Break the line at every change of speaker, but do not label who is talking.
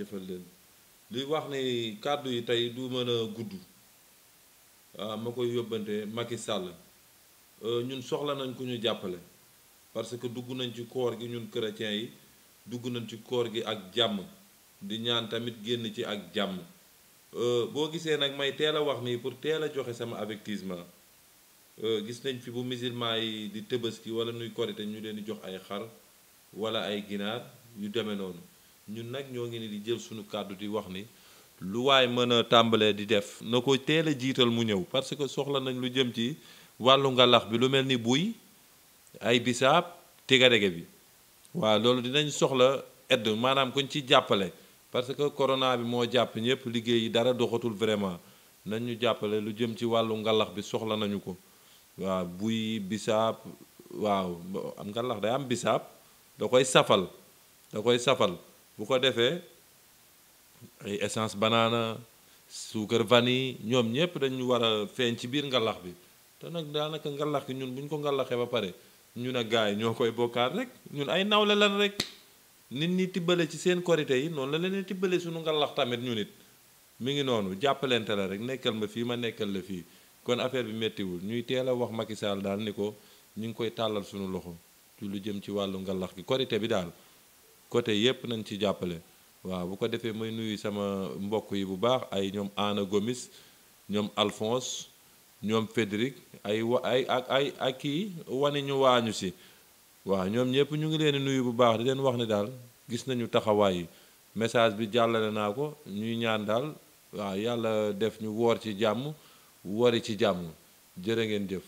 jaajëfal leen li wax ni kàddu yi tey du mën a gudd waaw ma koy yóbbante Macky Sall ñun soxla nañ ku ñu jàppale parce que dugg nañ ci koor gi ñun chrétiens yi dugg nañ ci koor gi ak jàmm di ñaan tamit génn ci ak jàmm boo gisee nag may teel a wax nii pour teel a joxe sama avertissement gis nañ fi bu musulman yi di tëbaski wala nuy korite ñu leen di jox ay xar wala ay ginaar yu demee noonu ñun nag ñoo ngi ni di jël suñu kàddu di wax ni lu waay mën a tàmbalee di def na ko teel a jiital mu ñëw parce que soxla nañ lu jëm ci wàllu ngalax bi lu mel ni buy ay bisaab tigadege bi waaw loolu dinañ soxla aide maanaam kuñ ci jàppale parce que corona bi moo jàpp ñëpp liggéey yi dara doxatul vraiment nañ ñu jàppale lu jëm ci wàllu ngalax bi soxla nañu ko waaw buy bisaab waaw am ngalax day am bisaab da koy safal bu ko defee ay essence banana suukar vanille ñoom ñëpp dañu war a feeñ ci biir ngalax bi te nag daanaka ngalax gi ñun bu ñu ko ngalaxee ba pare ñun a gaay ñoo koy bokkaat rek ñun ay nawle lan rek nit ñi tibbale ci seen korité yi noonu la leen tibbale suñu ngalax tamit ñu nit mi ngi noonu jàppalente la rek nekkal ma fii ma nekkal la fii kon affaire bi méttiwul ñuy teel a wax Macky Sall daal ni ko ñu ngi koy tàllal suñu loxo ci lu jëm ci wàllu ngalax gi korité bi daal côté yépp nañ ci jàppale waaw bu ko defee may nuyu sama mbokk yi bu baax ay ñoom Anna Gomis ñoom Alphonse ñoom Frédéric ak kii wani ñu waañu si waaw ñoom ñëpp ñu ngi leen di nuyu bu baax di leen wax ni daal gis nañu taxawaay yi message bi jàllale naa ko ñuy ñaan daal waaw yàlla def ñu woor ci jàmm wori ci jàmm jërë ngeen jëf